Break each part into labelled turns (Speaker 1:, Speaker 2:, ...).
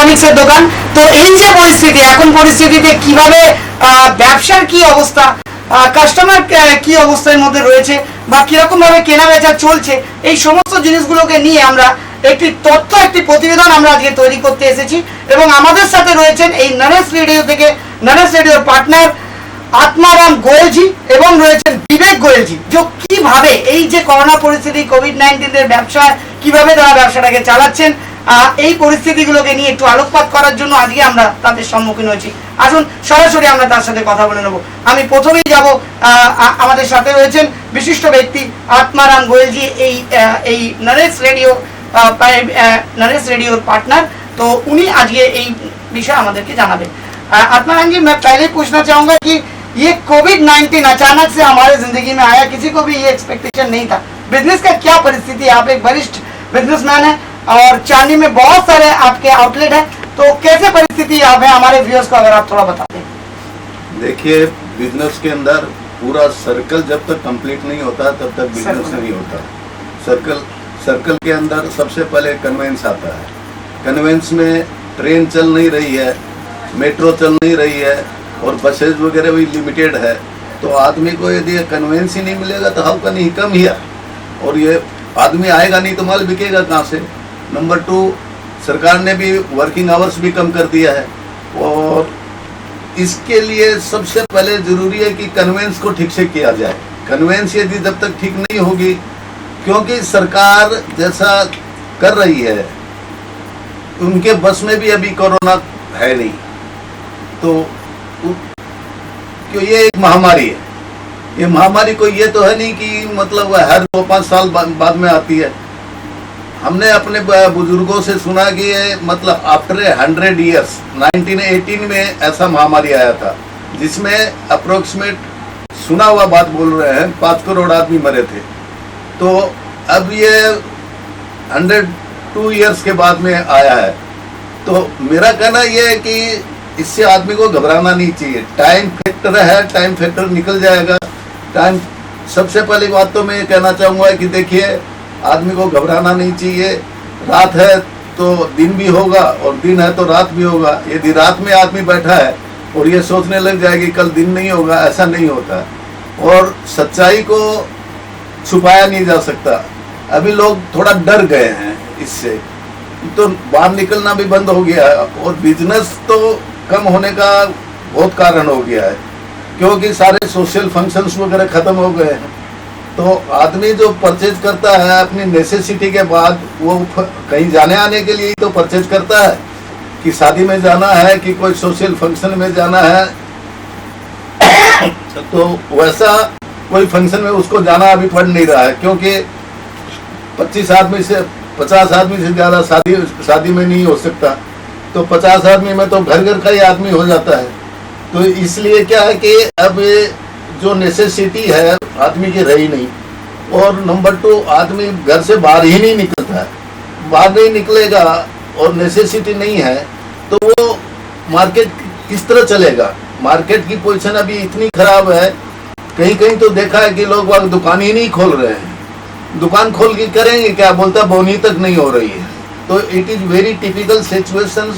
Speaker 1: ইলেকট্রনিক্সের দোকান। তো এই যে পরিস্থিতি, এখন পরিস্থিতিতে কিভাবে ব্যবসার কি অবস্থা, কাস্টমার কি অবস্থার মধ্যে রয়েছে বা কিরকম ভাবে কেনা বেচা চলছে, এই সমস্ত জিনিসগুলোকে নিয়ে আমরা একটি তথ্য, একটি প্রতিবেদন আমরা আজকে তৈরি করতে এসেছি। এবং আমাদের সাথে রয়েছেন এই নরেশ রেডিও থেকে, নরেশ রেডিওর পার্টনার আত্মারাম গোয়েলজি এবং রয়েছেন বিবেক গোয়েলজি। যে কিভাবে এই যে করোনা পরিস্থিতি, কোভিড-19 এর ব্যবসায় কিভাবে তারা ব্যবসাটাকে চালাচ্ছেন, এই পরিস্থিতিগুলোকে নিয়ে একটু আলোকপাত করার জন্য আজকে আমরা তাদের সম্মুখীন হয়েছি। আসুন সরাসরি আমরা তার সাথে কথা বলে নেব। আমি প্রথমেই যাব, আমাদের সাথে রয়েছেন বিশিষ্ট ব্যক্তি আত্মারাম গোয়েলজি, এই নরেশ রেডিওর পার্টনার। तो उन्हीं आज ये विषय हमारे के जाना। आत्माराम जी, मैं पहले पूछना चाहूंगा कि ये कोविड-19 अचानक से हमारे जिंदगी में आया, किसी को भी ये एक्सपेक्टेशन नहीं था। बिजनेस का क्या परिस्थिति है? आप एक वरिष्ठ बिजनेसमैन है और चांदी में बहुत सारे आपके आउटलेट है, तो कैसे परिस्थिति आप है हमारे व्यूअर्स को अगर आप थोड़ा बता दें।
Speaker 2: देखिए, बिजनेस के अंदर पूरा सर्कल जब तक कंप्लीट नहीं होता तब तक बिजनेस नहीं होता। सर्कल के अंदर सबसे पहले कन्वेंस आता है। कन्वेंस में ट्रेन चल नहीं रही है, मेट्रो चल नहीं रही है और बसेज वगैरह भी लिमिटेड है। तो आदमी को यदि कन्वेंस ही नहीं मिलेगा तो how can he come here, और ये आदमी आएगा नहीं तो माल बिकेगा कहाँ से। नंबर 2, सरकार ने भी वर्किंग आवर्स भी कम कर दिया है, और इसके लिए सबसे पहले जरूरी है कि कन्वेंस को ठीक से किया जाए। कन्वेंस यदि जब तक ठीक नहीं होगी, क्योंकि सरकार जैसा कर रही है उनके बस में भी अभी कोरोना है नहीं, तो क्यों ये एक महामारी है। ये महामारी कोई ये तो है नहीं कि मतलब हर 2-5 साल बाद में आती है। हमने अपने बुजुर्गों से सुना कि ये मतलब आफ्टर 100 ईयर्स 1918 में ऐसा महामारी आया था, जिसमें अप्रोक्सीमेट सुना हुआ बात बोल रहे हैं 5 करोड़ आदमी मरे थे। तो अब ये 102 ईयर्स के बाद में आया है। तो मेरा कहना यह है कि इससे आदमी को घबराना नहीं चाहिए। टाइम फैक्टर है, टाइम फैक्टर निकल जाएगा। टाइम, सबसे पहली बात तो मैं ये कहना चाहूँगा कि देखिए, आदमी को घबराना नहीं चाहिए। रात है तो दिन भी होगा और दिन है तो रात भी होगा। यदि रात में आदमी बैठा है और ये सोचने लग जाएगी कल दिन नहीं होगा, ऐसा नहीं होता। और सच्चाई को छुपाया नहीं जा सकता। अभी लोग थोड़ा डर गए हैं इससे, तो बाहर निकलना भी बंद हो गया है, और बिजनेस तो कम होने का बहुत कारण हो गया है, क्योंकि सारे सोशल फंक्शंस वगैरह खत्म हो गए हैं। तो आदमी जो परचेज करता है अपनी नेसेसिटी के बाद, वो कहीं जाने आने के लिए ही तो परचेज करता है, कि शादी में जाना है कि कोई सोशल फंक्शन में जाना है। तो वैसा कोई फंक्शन में उसको जाना अभी पड़ नहीं रहा है, क्योंकि 50 आदमी से 50 आदमी से ज़्यादा शादी में नहीं हो सकता। तो 50 आदमी में तो घर घर का ही आदमी हो जाता है। तो इसलिए क्या है कि अब जो नेसेसिटी है आदमी की रही नहीं। और नंबर 2, आदमी घर से बाहर ही नहीं निकलता है। बाहर नहीं निकलेगा और नेसेसिटी नहीं है तो वो मार्केट किस तरह चलेगा। मार्केट की पोजीशन अभी इतनी खराब है, कहीं कहीं तो देखा है कि लोग वहाँ दुकान ही नहीं खोल रहे हैं। दुकान खोल के करेंगे क्या, बोलता बोनी तक नहीं हो रही है। तो it is very typical situation.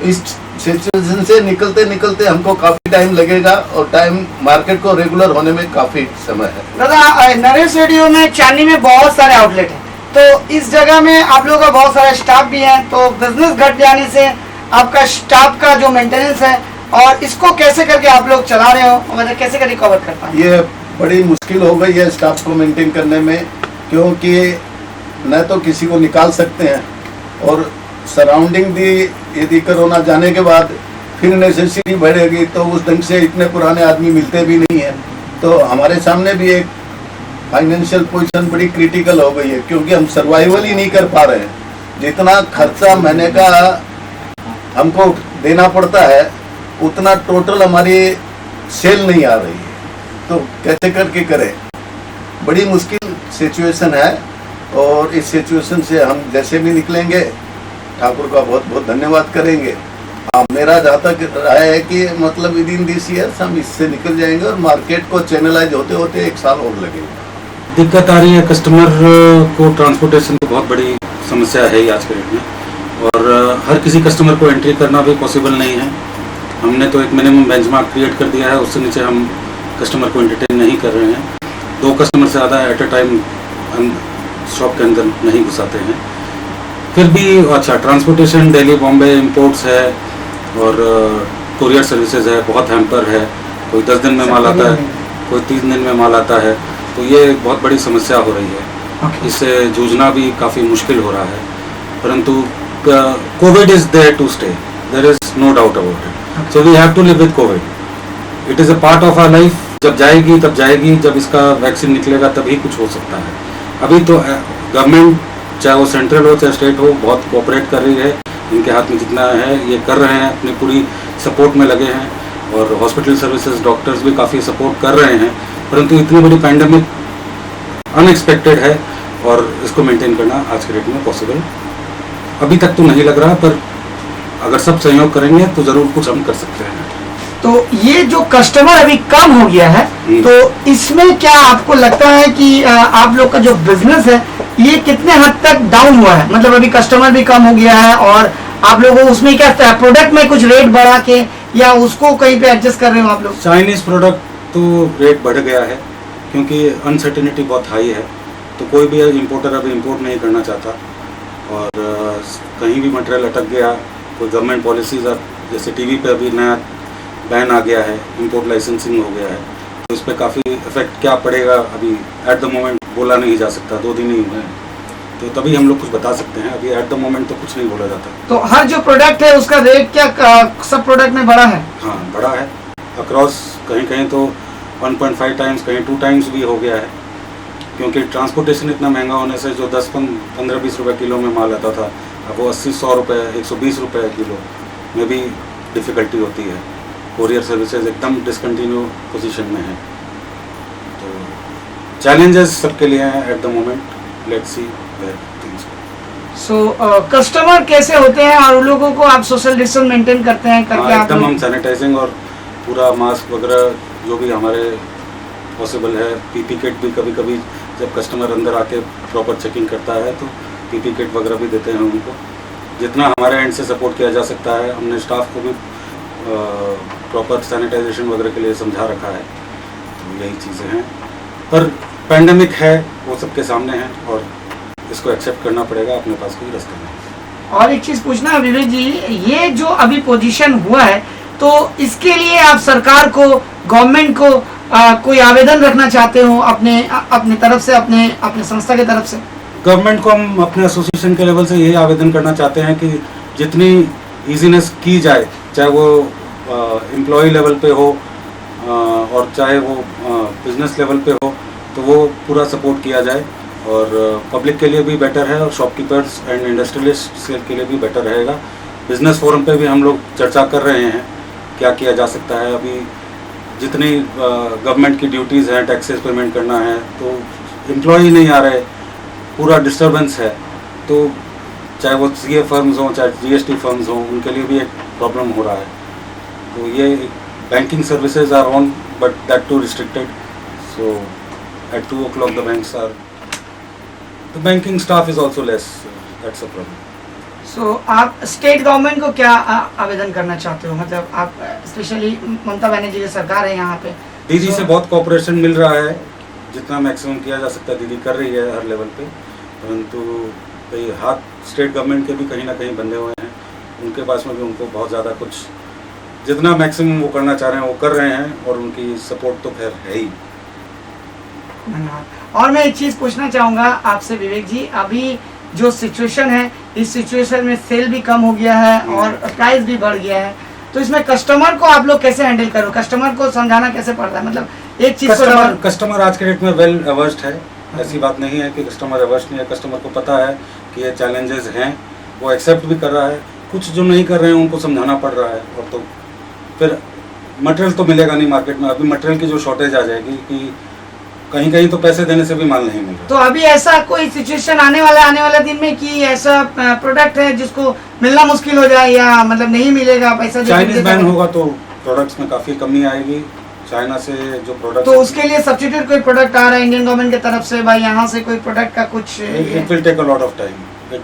Speaker 2: इस सिचुएशन से निकलते निकलते हमको काफी टाइम लगेगा, और टाइम मार्केट को रेगुलर होने में काफी समय है।
Speaker 1: दादा, नरेश रेडियो में चांदी में बहुत सारे आउटलेट हैं, तो इस जगह में आप लोगों का बहुत सारा स्टाफ भी है, तो बिजनेस घट जाने से आपका स्टाफ का जो मेंटेनेंस है, और इसको कैसे करके आप लोग चला रहे हो, मतलब कैसे कर रिकवर कर पाए?
Speaker 2: ये बड़ी मुश्किल हो गई है स्टाफ को मेंटेन करने में, क्योंकि न तो किसी को निकाल सकते हैं, और सराउंडिंग भी यदि कोरोना जाने के बाद फिर नेसेसिटी बढ़ेगी तो उस ढंग से इतने पुराने आदमी मिलते भी नहीं हैं। तो हमारे सामने भी एक फाइनेंशियल पोजीशन बड़ी क्रिटिकल हो गई है, क्योंकि हम सर्वाइवल ही नहीं कर पा रहे हैं। जितना खर्चा महीने का हमको देना पड़ता है उतना टोटल हमारी सेल नहीं आ रही है। तो कैसे करके करें, बड़ी मुश्किल सिचुएशन है। और इस सिचुएशन से हम जैसे भी निकलेंगे ठाकुर का बहुत बहुत धन्यवाद करेंगे। हाँ, मेरा जहाँ तक राय है कि मतलब विद इन दिस ईयर हम इससे निकल जाएंगे, और मार्केट को चैनलाइज होते होते 1 साल और लगेगा।
Speaker 3: दिक्कत आ रही है, कस्टमर को ट्रांसपोर्टेशन की बहुत बड़ी समस्या है आज के डेट में। और हर किसी कस्टमर को एंट्री करना भी पॉसिबल नहीं है। हमने तो एक मिनिमम बेंचमार्क क्रिएट कर दिया है, उससे नीचे हम कस्टमर को एंटरटेन नहीं कर रहे हैं। 2 कस्टमर से ज़्यादा एट अ टाइम हम शॉप के अंदर नहीं घुसाते हैं। फिर भी अच्छा ट्रांसपोर्टेशन दिल्ली बॉम्बे इंपोर्ट्स है और कुरियर सर्विसेज है, बहुत हैम्पर है। कोई 10 दिन में माल आता है, कोई 3 दिन में माल आता है, तो ये बहुत बड़ी समस्या हो रही है। इससे जूझना भी काफ़ी मुश्किल हो रहा है, परंतु COVID is there to stay, there is no doubt about it. So we have to live with COVID, it is a part of our life. जब जाएगी तब जाएगी, जब इसका वैक्सीन निकलेगा तभी कुछ हो सकता है। अभी तो गवर्नमेंट, चाहे वो सेंट्रल हो चाहे स्टेट हो, बहुत कोऑपरेट कर रही है। इनके हाथ में जितना है ये कर रहे हैं, अपनी पूरी सपोर्ट में लगे हैं, और हॉस्पिटल सर्विसेज डॉक्टर्स भी काफ़ी सपोर्ट कर रहे हैं। परंतु इतनी बड़ी पैंडेमिक अनएक्सपेक्टेड है और इसको मेंटेन करना आज के डेट में पॉसिबल अभी तक तो नहीं लग रहा, पर अगर सब सहयोग करेंगे तो ज़रूर कुछ हम कर सकते हैं।
Speaker 1: तो ये जो कस्टमर अभी कम हो गया है, तो इसमें क्या आपको लगता है कि आप लोग का जो बिजनेस है ये कितने हद तक डाउन हुआ है? मतलब अभी कस्टमर भी कम हो गया है और आप लोगों उसमें क्या प्रोडक्ट में कुछ रेट बढ़ा के या उसको कहीं पे एडजस्ट कर रहे हो आप लोग?
Speaker 3: चाइनीज़ प्रोडक्ट तो रेट बढ़ गया है क्योंकि अनसर्टेनिटी बहुत हाई है, तो कोई भी इंपोर्टर अभी इंपोर्ट नहीं करना चाहता। और कहीं भी मटेरियल अटक गया, कोई गवर्नमेंट पॉलिसीज, जैसे टीवी पे अभी नया बैन आ गया है, इंपोर्ट लाइसेंसिंग हो गया है, तो इस पर काफ़ी इफेक्ट क्या पड़ेगा अभी एट द मोमेंट बोला नहीं जा सकता। 2 दिन ही हुए हैं, तो तभी हम लोग कुछ बता सकते हैं। अभी एट द मोमेंट तो कुछ नहीं बोला जाता।
Speaker 1: तो हर जो प्रोडक्ट है उसका रेट क्या सब प्रोडक्ट में बढ़ा है?
Speaker 3: हाँ, बढ़ा है अक्रॉस, कहीं कहीं तो 1.5 टाइम्स, कहीं 2 टाइम्स भी हो गया है, क्योंकि ट्रांसपोर्टेशन इतना महंगा होने से जो 10-15-20 रुपये किलो में माल आता था, अब वो 80-100 रुपये, 120 रुपये किलो में भी डिफ़िकल्टी होती है। कोरियर सर्विसेज एकदम डिसकंटिन्यू पोजीशन में है, तो चैलेंजेस सबके लिए हैं at the moment. Let's see where things go.
Speaker 1: So customer कैसे होते हैं और उन लोगों को आप सोशल डिस्टेंस मेंटेन करते हैं करके? आप
Speaker 3: एकदम हम सैनिटाइजिंग और पूरा मास्क वगैरह जो भी हमारे पॉसिबल है, पीपी किट भी कभी कभी जब कस्टमर अंदर आके प्रॉपर चेकिंग करता है तो पीपी किट वगैरह भी देते हैं उनको। जितना हमारे एंड से सपोर्ट किया जा सकता है, हमने स्टाफ को भी प्रॉपर सैनिटाइजेशन वगैरह के लिए समझा रखा है। तो यही चीज़ें हैं, पर पैंडेमिक है वो सबके सामने है और इसको एक्सेप्ट करना पड़ेगा, अपने पास कोई रास्ता नहीं।
Speaker 1: और एक चीज़ पूछना है विवेक जी, ये जो अभी पोजीशन हुआ है, तो इसके लिए आप सरकार को, गवर्नमेंट को कोई आवेदन रखना चाहते हो अपने तरफ से, अपने संस्था की तरफ से?
Speaker 3: गवर्नमेंट को हम अपने एसोसिएशन के लेवल से यही आवेदन करना चाहते हैं कि जितनी ईजीनेस की जाए, चाहे वो एम्प्लॉय लेवल पे हो और चाहे वो बिजनेस लेवल पे हो, तो वो पूरा सपोर्ट किया जाए। और पब्लिक के लिए भी बेटर है और शॉपकीपर्स एंड इंडस्ट्रियलिस्ट के लिए भी बेटर रहेगा। बिजनेस फोरम पे भी हम लोग चर्चा कर रहे हैं क्या किया जा सकता है। अभी जितनी गवर्नमेंट की ड्यूटीज़ हैं, टैक्सेस पेमेंट करना है, तो एम्प्लॉय नहीं आ रहे, पूरा डिस्टर्बेंस है। तो चाहे वो सीए फर्म्स हों, चाहे जीएसटी फर्म्स हों, उनके लिए भी एक प्रॉब्लम हो रहा है। तो ये banking services are on but that too restricted, so at 2 o'clock the banks are, the banking staff is also less, that's a problem.
Speaker 1: So आप स्टेट गवर्नमेंट को क्या आवेदन करना चाहते हो? मतलब आप स्पेशली ममता बनर्जी की सरकार है यहाँ पे,
Speaker 3: दीदी से बहुत कोऑपरेशन मिल रहा है, जितना मैक्सिमम किया जा सकता है दीदी कर रही है हर लेवल पे, परंतु कई हाथ स्टेट गवर्नमेंट के भी कहीं ना कहीं बंधे हुए हैं, उनके पास में भी उनको बहुत ज़्यादा कुछ, जितना मैक्सिमम वो करना चाह रहे हैं वो कर रहे हैं, और उनकी सपोर्ट तो खैर है ही।
Speaker 1: धन्यवाद। और मैं एक चीज़ पूछना चाहूँगा आपसे विवेक जी, अभी जो सिचुएशन है, इस सिचुएशन में सेल भी कम हो गया है और प्राइस भी बढ़ गया है, तो इसमें कस्टमर को आप लोग कैसे हैंडल करो? कस्टमर को समझाना कैसे पड़ता है? मतलब एक चीज़
Speaker 3: कस्टमर आज के डेट में वेल अवर्स्ड है, ऐसी बात नहीं है कि कस्टमर अवर्स्ड नहीं है। कस्टमर को पता है कि ये चैलेंजेस हैं, वो एक्सेप्ट भी कर रहा है। कुछ जो नहीं कर रहे हैं उनको समझाना पड़ रहा है, और तो फिर मटेरियल तो मिलेगा नहीं मार्केट में। अभी मटेरियल की जो शॉर्टेज आ जाएगी कि कहीं कहीं तो पैसे देने से भी माल नहीं मिल रहा।
Speaker 1: तो अभी ऐसा कोई सिचुएशन आने वाला दिन में कि ऐसा प्रोडक्ट है जिसको मिलना मुश्किल हो जाए, या मतलब नहीं मिलेगा पैसा?
Speaker 3: चाइनीज बैन होगा तो प्रोडक्ट्स में काफ़ी कमी आएगी। चाइना से जो प्रोडक्ट,
Speaker 1: तो उसके लिए सब्सिट्यूट कोई प्रोडक्ट आ रहा है इंडियन गवर्नमेंट की तरफ से, भाई यहाँ से कोई प्रोडक्ट का कुछ?
Speaker 3: It will take a lot of time.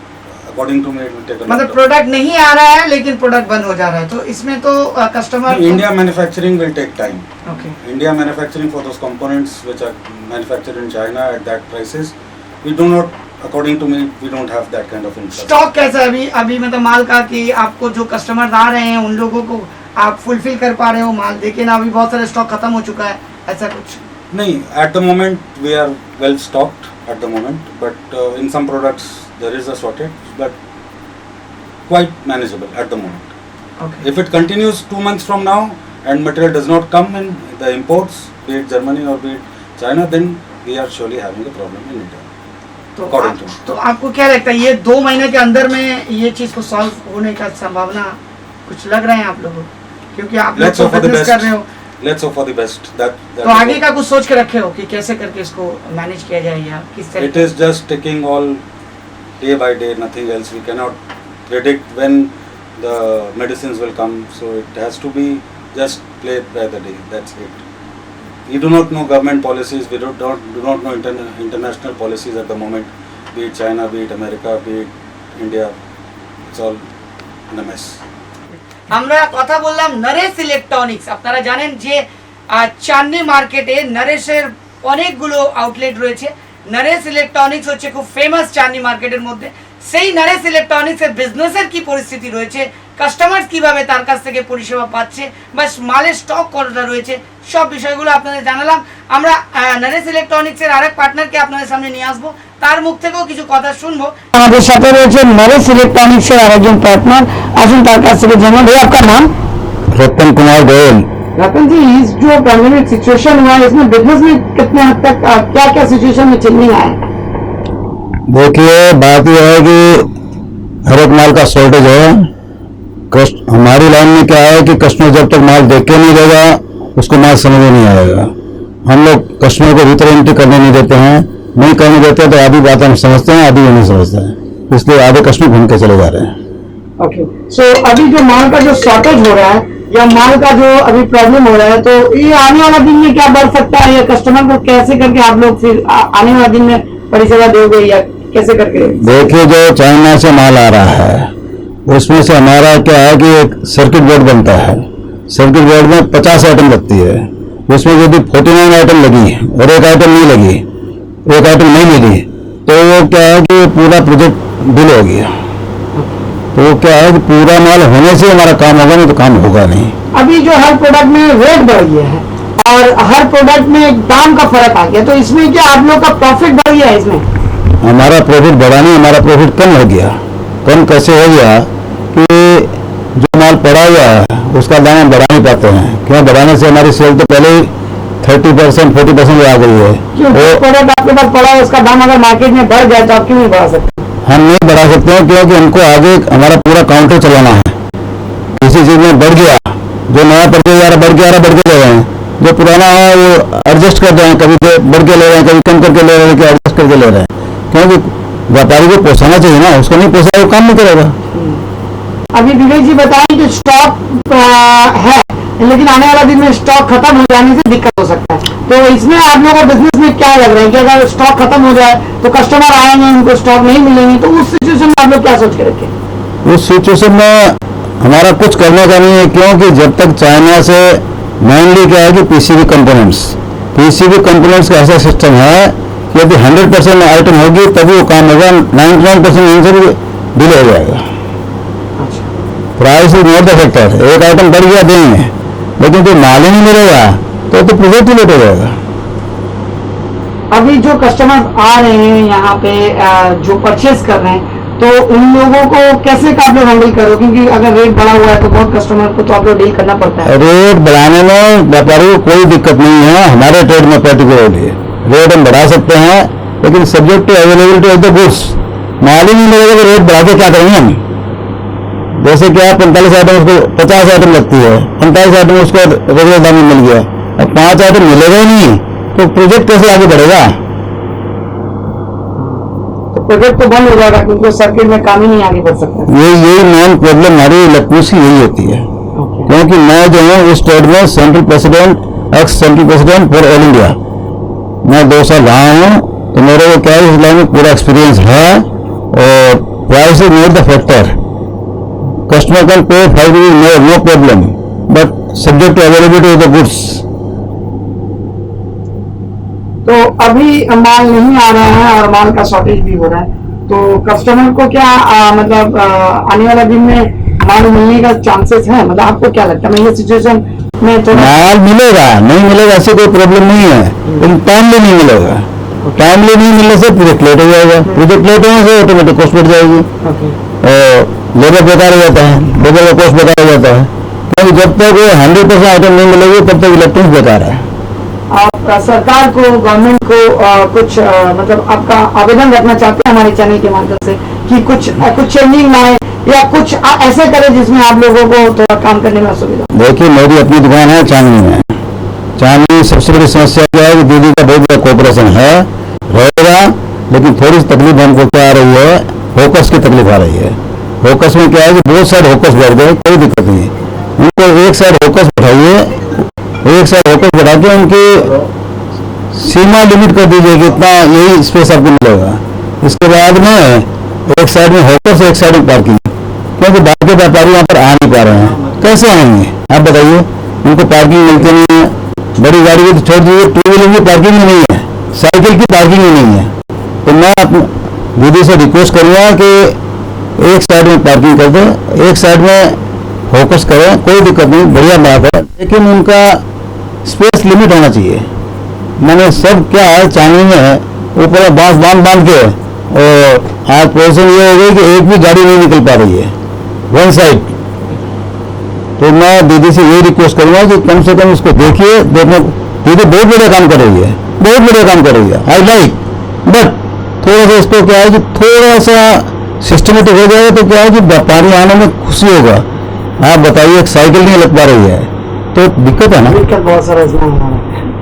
Speaker 3: According to me it will take a
Speaker 1: मतलब प्रोडक्ट नहीं आ रहा है लेकिन प्रोडक्ट बंद हो जा रहा है, तो इसमें तो customer
Speaker 3: India manufacturing will take time.
Speaker 1: Okay
Speaker 3: India manufacturing for those components which are manufactured in China at that prices, we do not, according to me, we don't have that kind of infrastructure.
Speaker 1: Stock कैसा है अभी अभी मतलब माल का कि आपको जो customer आ रहे हैं उन लोगों को आप फुलफिल कर पा रहे हो माल, लेकिन अभी बहुत सारे स्टॉक खत्म हो चुका है, ऐसा कुछ?
Speaker 3: नहीं, at the moment we are well stocked at the moment, but in some products there is a shortage, but quite manageable at the moment.
Speaker 1: Okay
Speaker 3: If it continues 2 months from now and material does not come in the imports, be it Germany or be it China, then we are surely having a problem in India.
Speaker 1: तो
Speaker 3: According to me.
Speaker 1: तो आपको क्या लगता है ये 2 महीने के अंदर में ये चीज को सॉल्व होने का संभावना कुछ लग रहा है आप लोगों को? क्योंकि आप लोग
Speaker 3: Let's
Speaker 1: तो
Speaker 3: hope for the
Speaker 1: business
Speaker 3: best.
Speaker 1: कर रहे हो,
Speaker 3: Let's hope for the best. That
Speaker 1: तो आगे का कुछ सोच के रखे हो कि कैसे करके इसको मैनेज किया जाए या किस तरह?
Speaker 3: It is just taking all day by day, nothing else. We cannot predict when the medicines will come, so it has to be just played by the day. That's it. We do not know government policies. We do not know international policies at the moment. Be it China, be it America, be it India. It's all in a mess.
Speaker 1: আমরা কথা বললাম Naresh electronics. আপনারা জানেন যে চাঁদনি মার্কেটে নরেশের অনেকগুলো outlet রয়েছে। Naresh electronics হচ্ছে খুব ফেমাস চাঁদনি মার্কেটের মধ্যে। সেই নরেশ ইলেকট্রনিক্সের বিজনেসের কি পরিস্থিতি রয়েছে, কাস্টমার কিভাবে তার কাছ থেকে পরিষেবা পাচ্ছে, বা মালের স্টক কতটা রয়েছে, সব বিষয়গুলো আপনাদের জানালাম। আমরা নরেশ ইলেকট্রনিক্সের আরেক পার্টনারকে আপনাদের সামনে নিয়ে আসবো, তার মুখ থেকেও কিছু কথা শুনবো। আমাদের সাথে রয়েছে নরেশ ইলেকট্রনিক্সের আরেকজন পার্টনার, আসুন তার কাছ থেকে জানবো। ভাই আপনার নাম?
Speaker 4: रतन कुमार गोयल।
Speaker 1: रतन जी, इस जो पैंडेमिक सिचुएशन हुआ है इसमें बिजनेस में कितने हद तक क्या क्या सिचुएशन में चेंजिंग आया है?
Speaker 4: देखिए, बात यह है कि हर एक माल का शॉर्टेज है। हमारी लाइन में क्या है कि कस्टमर जब तक माल देख के नहीं देगा उसको माल समझ में नहीं आएगा। हम लोग कस्टमर को भीतर एंट्री करने नहीं देते हैं, नहीं करने देते तो आधी बात हम समझते हैं, आधी नहीं समझते हैं, इसलिए आधे कस्टमर घूम के चले जा रहे हैं।
Speaker 1: ओके, सो अभी जो माल का जो शॉर्टेज हो रहा है या माल का जो अभी प्रॉब्लम हो रहा है, तो ये आने वाला दिन में क्या बढ़ सकता है, या कस्टमर को कैसे करके आप लोग फिर आने वाला दिन में परिसेवा दोगे या कैसे करके?
Speaker 4: देखिए, जो चाइना से माल आ रहा है उसमें से हमारा क्या है कि एक सर्किट बोर्ड बनता है। सर्किट बोर्ड में 50 आइटम लगती है, उसमें यदि 49 आइटम लगी और एक आइटम नहीं लगी, एक आइटम नहीं मिली, तो वो क्या है कि पूरा प्रोजेक्ट डिले हो गया। तो वो क्या है कि पूरा माल होने से हमारा काम होगा, नहीं तो काम होगा नहीं।
Speaker 1: अभी जो हर प्रोडक्ट में रेट बढ़ गया है और हर प्रोडक्ट में दाम का फर्क आ गया, तो इसमें क्या आप लोग का प्रॉफिट बढ़ गया है? इसमें
Speaker 4: हमारा प्रॉफिट बढ़ा नहीं, हमारा प्रॉफिट कम हो गया। कम कैसे हो गया कि जो माल पड़ा हुआ है उसका दाम हम बढ़ा नहीं पाते हैं। क्यों? बढ़ाने से हमारी सेल तो पहले ही 30% 40% आ गई है।
Speaker 1: क्यों
Speaker 4: वो
Speaker 1: प्रोडक्ट आपके पास पड़ा है उसका दाम अगर मार्केट में बढ़ जाए तो आप क्यों नहीं बढ़ा सकते?
Speaker 4: हम नहीं बढ़ा सकते हैं क्योंकि हमको आगे हमारा पूरा काउंटर चलाना है। किसी चीज में बढ़ गया, जो नया बढ़ गया बढ़ के ले रहे हैं, जो पुराना है वो एडजस्ट कर रहे हैं, कभी बढ़ के ले रहे हैं, कभी कम करके ले रहे हैं, एडजस्ट करके ले रहे हैं। क्योंकि व्यापारी को पोसाना चाहिए ना, उसको नहीं पोसा वो काम नहीं करेगा।
Speaker 1: अभी विवेक जी बताएं कि स्टॉक है लेकिन आने वाला दिन में स्टॉक खत्म हो जाने से दिक्कत हो सकता है, तो इसमें आप लोगों को बिजनेस में क्या लग रहा है कि अगर स्टॉक खत्म हो जाए तो कस्टमर आएंगे, उनको स्टॉक नहीं मिलेंगे, तो उस सिचुएशन में आप लोग क्या सोच के रखें?
Speaker 4: उस सिचुएशन में हमारा कुछ करने का नहीं है, क्योंकि जब तक चाइना से मेनली क्या है कि पीसीबी कंपोनेंट्स का ऐसा सिस्टम है कि यदि 100% आइटम होगी तभी वो काम होगा, 99% इनसे भी डिले हो जाएगा। Price is not the factor. एक आइटम बढ़ गया देंगे, लेकिन जो माल ही नहीं मिलेगा तो प्रोजेक्ट ही लेट हो जाएगा।
Speaker 1: अभी जो कस्टमर आ रहे हैं यहाँ पे जो परचेज कर रहे हैं, तो उन लोगों को कैसे आप लोग हैंडल करो? क्योंकि अगर रेट बढ़ा हुआ है तो बहुत कस्टमर को तो आप लोग डील करना पड़ता है।
Speaker 4: रेट बढ़ाने में व्यापारी को कोई दिक्कत नहीं है। हमारे ट्रेड में पर्टिकुलरली रेट हम बढ़ा सकते हैं, लेकिन subject to availability of the goods. माल ही नहीं मिलेगा तो रेट बढ़ा के क्या करेंगे हम? जैसे कि आप 45 आइटम उसको 50 आइटम लगती है, 45 आइटम उसको रेगुलर दाम में मिल गया, अब 5 आइटम मिलेगा ही नहीं तो प्रोजेक्ट कैसे आगे बढ़ेगा?
Speaker 1: तो प्रोजेक्ट तो बंद हो जाएगा क्योंकि सर्किट में काम ही नहीं आगे बढ़ सकता।
Speaker 4: यही मेन प्रॉब्लम हमारी इलेक्ट्रॉनिक्स की यही होती है। क्योंकि मैं जो हूँ इस ट्रेड में central president for all India, मैं 2 साल रहा हूँ, तो मेरे को क्या इस लाइन में पूरा एक्सपीरियंस है और price price is not the factor. Customer can pay 5 rupees more, no problem, but subject to availability of the goods.
Speaker 1: तो अभी माल नहीं आ रहा है और माल का शॉर्टेज भी हो रहा है, तो कस्टमर को क्या मतलब आने वाला दिन में माल मिलने का चांसेस है? मतलब आपको क्या लगता है? मैं ये सिचुएशन में थोड़ा
Speaker 4: माल मिलेगा, नहीं मिलेगा ऐसे कोई प्रॉब्लम नहीं है, लेकिन टाइमली नहीं मिलेगा। टाइमली नहीं मिलने से प्रोजेक्ट लेट हो जाएगा, प्रोजेक्ट लेट होने से ऑटोमेटिक कॉस्ट बढ़ जाएगी और लेबर बेकार हो जाता है, लेबर का कॉस्ट बेकार हो जाता है, क्योंकि जब तक 100% आइटम नहीं मिलेगी तब तक इलेक्ट्रॉनिक्स बेकार है।
Speaker 1: आप सरकार को, गवर्नमेंट को कुछ मतलब आपका आवेदन रखना चाहते हैं हमारे चैनल के माध्यम से कि कुछ चेंजिंग लाए या कुछ ऐसे करें जिसमें आप लोगों को थोड़ा काम करने में असुविधा?
Speaker 4: देखिए, मेरी अपनी दुकान है चांदनी में। चांदनी सबसे बड़ी समस्या क्या है कि दीदी का बहुत बड़ा कॉर्पोरेशन है, रहेगा, लेकिन थोड़ी सी तकलीफ हमको क्या आ रही है, फोकस की तकलीफ आ रही है। फोकस में क्या है कि बहुत सारे फोकस बढ़ गए, कोई दिक्कत नहीं, उनको एक साइड फोकस बढ़ाइए, एक साइड फोकस बढ़ा के उनकी सीमा लिमिट कर दीजिए कि इतना यही स्पेस आपको मिलेगा। इसके बाद में एक साइड में फोकस, एक साइड में पार्किंग, क्योंकि बाकी व्यापारी यहाँ पर आ नहीं पा रहे हैं, कैसे आएंगे आप बताइए? उनको पार्किंग मिलती नहीं है, बड़ी गाड़ी की तो छोड़ दीजिए, टू व्हीलर की पार्किंग भी नहीं है, साइकिल की पार्किंग भी नहीं है। तो मैं दीदी से रिक्वेस्ट करूँगा कि एक साइड में पार्किंग कर दें, एक साइड में फोकस करें, कोई दिक्कत नहीं, बढ़िया बात है, लेकिन उनका स्पेस लिमिट होना चाहिए। मैंने सब क्या है चांदनी में ऊपर बांस बांध के, और आज पोजिशन ये हो गई कि एक भी गाड़ी नहीं निकल पा रही है वन साइड। तो मैं दीदी से ये रिक्वेस्ट करूंगा कि कम से कम इसको देखिए, देखो दीदी बहुत बढ़िया काम कर रही है, बहुत बढ़िया काम कर रही है, आई लाइक, बट थोड़ा सा इसको क्या है कि थोड़ा सा सिस्टमेटिक हो जाए तो क्या है कि व्यापारी आने में खुशी होगा। आप बताइए, एक साइकिल नहीं लग पा रही है तो दिक्कत है ना।
Speaker 1: दिक्कत बहुत सारा इसमें।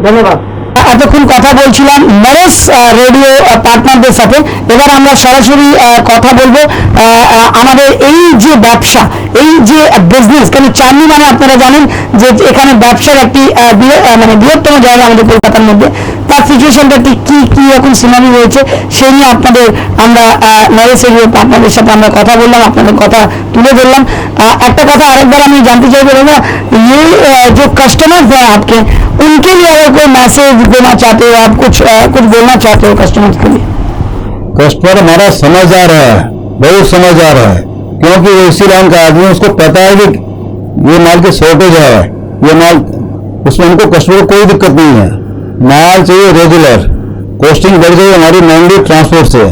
Speaker 1: धन्यवाद। এতক্ষণ কথা বলছিলাম নরেশ রেডিও পার্টনারদের সাথে। এবার আমরা সরাসরি কথা বলবো আমাদের এই যে ব্যবসা, এই যে বিজনেস, কারণ চাঁদনি মানে আপনারা জানেন যে এখানে ব্যবসার একটি মানে বৃহত্তম জায়গা আমাদের কলকাতার মধ্যে, তার সিচুয়েশনটা কি কি রকম সিনারি রয়েছে সেই নিয়ে আপনাদের আমরা নরেশ রেডিও পার্টনারদের সাথে আমরা কথা বললাম, আপনাদের কথা তুলে ধরলাম। একটা কথা আরেকবার আমি জানতে চাইবো দাদা, ये जो कस्टमर्स हैं आपके, उनके लिए अगर कोई मैसेज देना चाहते हो आप, कुछ बोलना चाहते हो कस्टमर्स के लिए?
Speaker 4: कस्टमर हमारा समझदार है, बहुत समझदार है, क्योंकि वो इसी लाइन का आदमी, उसको पता है कि ये माल की शॉर्टेज है, ये माल, उसमें उनको कस्टमर को कोई दिक्कत नहीं है, माल चाहिए रेगुलर। कॉस्टिंग बढ़ गई हमारी मेनली ट्रांसपोर्ट से।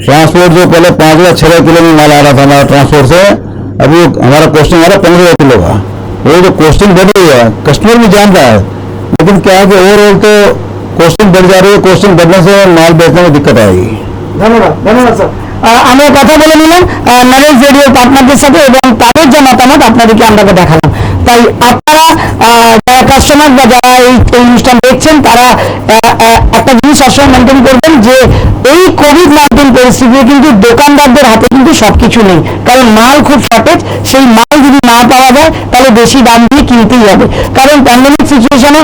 Speaker 4: ट्रांसपोर्ट जो पहले 5 या 6 किलो में माल आ रहा था हमारा ट्रांसपोर्ट से, अभी हमारा कॉस्टिंग आ रहा 15 किलो का। वो जो कॉस्टिंग बढ़ रही है कस्टमर भी जान रहा है, लेकिन क्या है कि ओवरऑल तो कॉस्टिंग बढ़ जा रही है, कॉस्टिंग बढ़ने से माल बेचने में दिक्कत आएगी।
Speaker 1: ধন্যবাদ, ধন্যবাদ স্যার। আমরা কথা বলে নিলাম নরেশ রেডিও পার্টনারদের সাথে এবং তাদের যে মতামত আপনাদেরকে আমরা দেখালাম। তাই আপনারা যারা কাস্টমার বা যারা এই অনুষ্ঠান দেখছেন তারা একটা জিনিস সবসময় মেনটেন করবেন যে এই কোভিড-19 পরিস্থিতিতে কিন্তু দোকানদারদের হাতে কিন্তু সবকিছু নেই, কারণ মাল খুব শর্টেজ। সেই মাল যদি না পাওয়া যায় তাহলে বেশি দাম দিয়ে কিনতেই হবে, কারণ প্যান্ডেমিক সিচুয়েশনে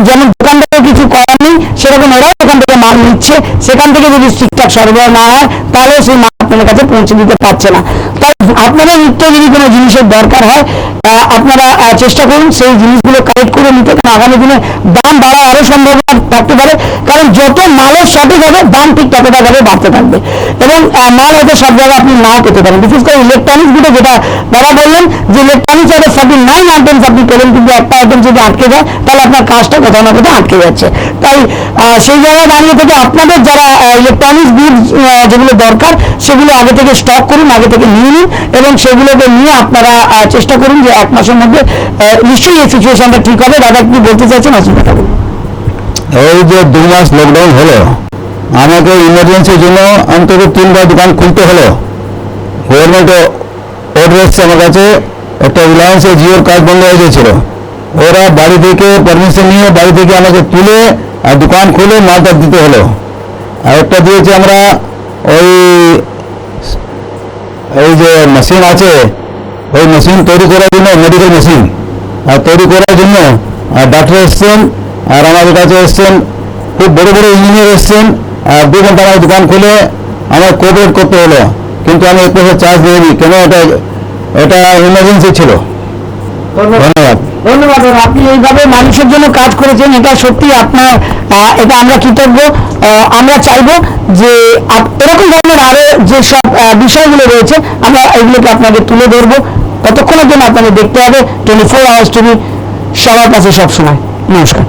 Speaker 1: যেমন দোকানদারের কিছু করার নেই, সেরকম ওরাও এখান থেকে মাল নিচ্ছে, সেখান থেকে যদি ঠিকঠাক সরবরাহ না হয় তাহলে সেই মাল আপনাদের কাছে পৌঁছে দিতে পারছে না। তাই আপনাদের নিত্য যদি কোনো জিনিসের দরকার হয় আপনারা চেষ্টা করুন সেই জিনিসগুলো কালেক্ট করে নিতে, কারণ আগামী দিনে দাম বাড়ার আরো সম্ভাবনা থাকতে পারে, কারণ যত মালের সঠিক হবে দাম ঠিক ততটা ভাবে বাড়তে থাকবে এবং মাল হয়তো সব জায়গায় আপনি নাও পেতে পারেন। বিশেষ করে ইলেকট্রনিক্স গুলো, যেটা দাদা বললেন যে ইলেকট্রনিক্স হয়তো 49 আইটেমস আপনি পেলেন, কিন্তু একটা আইটেম যদি আটকে যায় তাহলে আপনার কাজটা কোথাও না কোথাও আটকে যাচ্ছে। তাই সেই জায়গায় দাঁড়িয়ে থেকে আপনাদের যারা ইলেকট্রনিক্স গুডস যেগুলো দরকার সেগুলো আগে থেকে স্টক করুন, আগে থেকে নিয়ে নিন এবং সেগুলোকে নিয়ে আপনারা চেষ্টা করুন যে 1 মাসের মধ্যে নিশ্চয়ই এই সিচুয়েশনটা ঠিক হবে। দাদা কি বলতে চাইছেন আসুন কথা বলুন।
Speaker 4: ওই যে 2 মাস লকডাউন হলো, আমাকে ইমার্জেন্সির জন্য অন্তত 3বার দোকান খুলতে হলো। গভর্নমেন্ট অর্ডার এসছে আমার কাছে, একটা রিলায়েন্সের জিওর কাজ বন্ধ হয়ে গেছিল, ওরা বাড়ি থেকে পারমিশন নিয়ে বাড়ি থেকে আমাকে তুলে আর দোকান খুলে মালটা দিতে হলো। আর একটা দিয়েছে আমরা ওই যে মেশিন আছে, ওই মেশিন তৈরি করার জন্য, মেডিকেল মেশিন আর তৈরি করার জন্য ডাক্তার এসছেন আর আমাদের কাছে এসছেন, খুব বড় বড় ইঞ্জিনিয়ার এসছেন, আর 2 ঘন্টা আমার দোকান খুলে আমার কোঅপারেট করতে হলো। কিন্তু আমি 1 পয়সা চার্জ দিইনি, কেন? এটা ইমার্জেন্সি ছিল। ধন্যবাদ।
Speaker 1: ধন্যবাদ দাদা, আপনি এইভাবে মানুষের জন্য কাজ করেছেন, এটা সত্যি আপনার এটা আমরা কৃতজ্ঞ। আমরা চাইবো যে এরকম ধরনের আরো যেসব বিষয়গুলো রয়েছে আমরা এগুলোকে আপনাদের তুলে ধরবো। ততক্ষণের জন্য আপনাদের দেখতে হবে 24 আওয়ার্স টিভি, সবার কাছে সবসময়। নমস্কার।